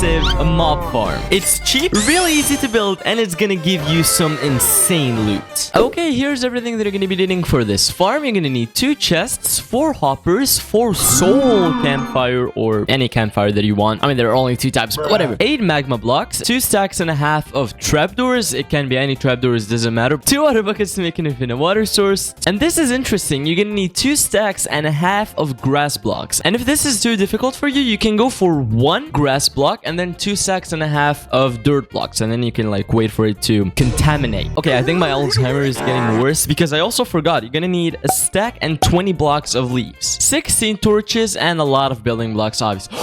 massive mob farm. It's cheap, really easy to build, and it's gonna give you some insane loot. Okay, here's everything that you're gonna be needing for this farm. You're gonna need 2 chests, 4 hoppers, 4 soul campfire or any campfire that you want. I mean, there are only 2 types, but whatever. 8 magma blocks, 2 stacks and a half of trapdoors. It can be any trapdoors, doesn't matter. 2 water buckets to make an infinite water source. And this is interesting. You're gonna need 2 stacks and a half of grass blocks. And if this is too difficult for you, you can go for 1 grass block and then 2 stacks and a half of dirt blocks. And then you can like wait for it to contaminate. Okay, I think my Alzheimer is getting worse because I also forgot. You're gonna need a stack and 20 blocks of leaves, 16 torches, and a lot of building blocks, obviously.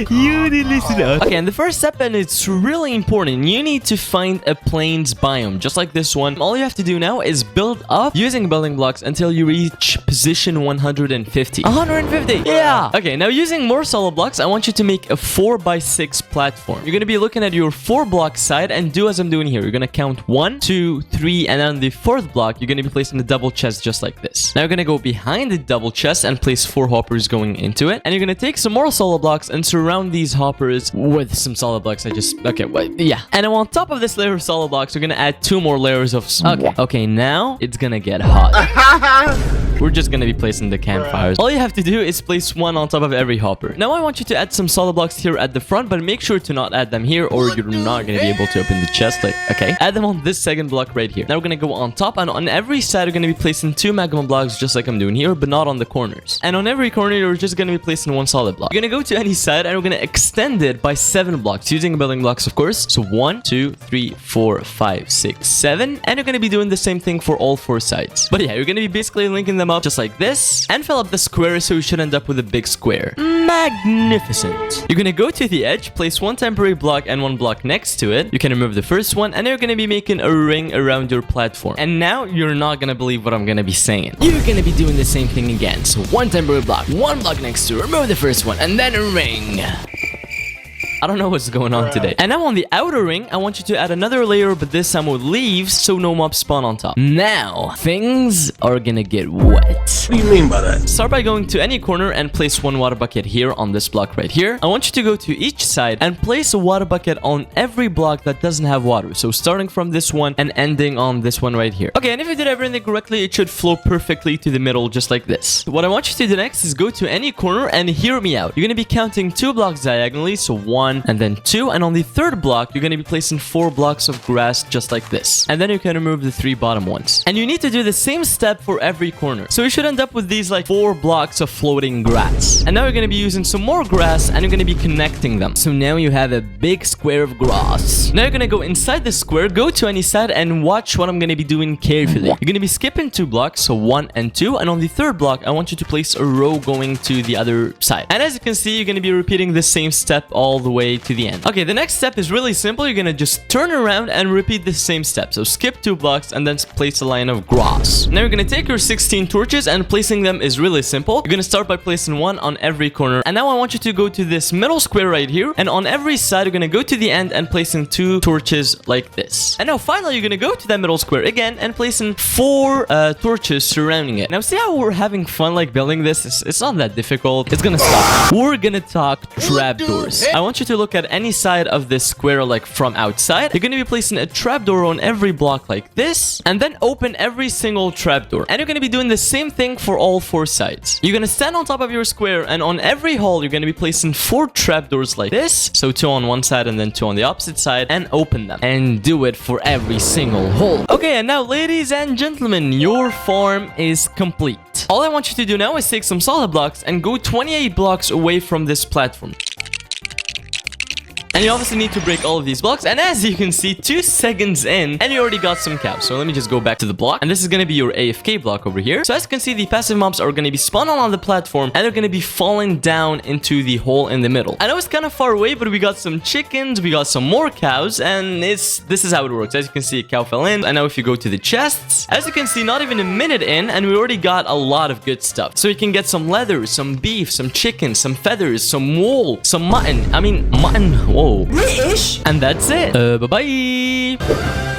You did listen to us. Okay, and the first step, and it's really important, you need to find a plains biome, just like this one. All you have to do now is build up using building blocks until you reach position 150. 150! Yeah! Okay, now using more solid blocks, I want you to make a 4x6 platform. You're gonna be looking at your 4-block side and do as I'm doing here. You're gonna count 1, 2, 3, and on the 4th block, you're gonna be placing the double chest just like this. Now you're gonna go behind the double chest and place 4 hoppers going into it. And you're gonna take some more solid blocks and surround these hoppers with some solid blocks. Okay, wait, yeah. And now on top of this layer of solid blocks, we're gonna add 2 more layers of... Okay, now it's gonna get hot. We're just gonna be placing the campfires. All you have to do is place 1 on top of every hopper. Now I want you to add some solid blocks here at the front, but make sure to not add them here or you're not gonna be able to open the chest. Like, okay. Add them on this 2nd block right here. Now we're gonna go on top, and on every side, we're gonna be placing 2 magma blocks just like I'm doing here, but not on the corners. And on every corner, you're just gonna be placing 1 solid block. You're gonna go to any side, and we're gonna extend it by 7 blocks, using building blocks, of course. So 1, 2, 3, 4, 5, 6, 7. And you're gonna be doing the same thing for all 4 sides. But yeah, you're gonna be basically linking them up just like this, and fill up the square so you should end up with a big square. Magnificent. You're gonna go to the edge, place 1 temporary block and 1 block next to it. You can remove the first one, and you're gonna be making a ring around your platform. And now you're not gonna believe what I'm gonna be saying. You're gonna be doing the same thing again. So 1 temporary block, 1 block next to it, remove the first one, and then a ring. I don't know what's going on today. And now on the outer ring, I want you to add another layer, but this time with leaves, so no mobs spawn on top. Now, things are gonna get wet. What do you mean by that? Start by going to any corner and place 1 water bucket here on this block right here. I want you to go to each side and place a water bucket on every block that doesn't have water. So starting from this one and ending on this one right here. Okay, and if you did everything correctly, it should flow perfectly to the middle just like this. What I want you to do next is go to any corner and hear me out. You're gonna be counting 2 blocks diagonally, so 1 and then 2, and on the 3rd block you're going to be placing 4 blocks of grass just like this, and then you can remove the 3 bottom ones, and you need to do the same step for every corner. So you should end up with these like 4 blocks of floating grass, and now you're going to be using some more grass and you're going to be connecting them. So now you have a big square of grass. Now you're going to go inside the square, go to any side, and watch what I'm going to be doing carefully. You're going to be skipping 2 blocks, so 1 and 2, and on the 3rd block I want you to place a row going to the other side, and as you can see, you're going to be repeating the same step all the way to the end. Okay, the next step is really simple. You're gonna just turn around and repeat the same step. So skip 2 blocks and then place a line of grass. Now you're gonna take your 16 torches, and placing them is really simple. You're gonna start by placing 1 on every corner. And now I want you to go to this middle square right here, and on every side you're gonna go to the end and placing 2 torches like this. And now finally you're gonna go to that middle square again and placing 4 torches surrounding it. Now see how we're having fun like building this? It's not that difficult. It's gonna stop. We're gonna talk trapdoors. I want you to look at any side of this square like from outside. You're going to be placing a trapdoor on every block like this, and then open every single trapdoor. And you're going to be doing the same thing for all 4 sides. You're going to stand on top of your square, and on every hole you're going to be placing 4 trapdoors like this. So 2 on one side and then 2 on the opposite side, and open them. And do it for every single hole. Okay, and now ladies and gentlemen, your farm is complete. All I want you to do now is take some solid blocks and go 28 blocks away from this platform. And you obviously need to break all of these blocks. And as you can see, 2 seconds in, and you already got some cows. So let me just go back to the block. And this is going to be your AFK block over here. So as you can see, the passive mobs are going to be spawning on the platform, and they're going to be falling down into the hole in the middle. I know it's kind of far away, but we got some chickens, we got some more cows, and this is how it works. As you can see, a cow fell in. And now if you go to the chests, as you can see, not even a minute in, and we already got a lot of good stuff. So you can get some leather, some beef, some chicken, some feathers, some wool, some mutton. I mean, mutton. Whoa. British? And that's it. Bye-bye.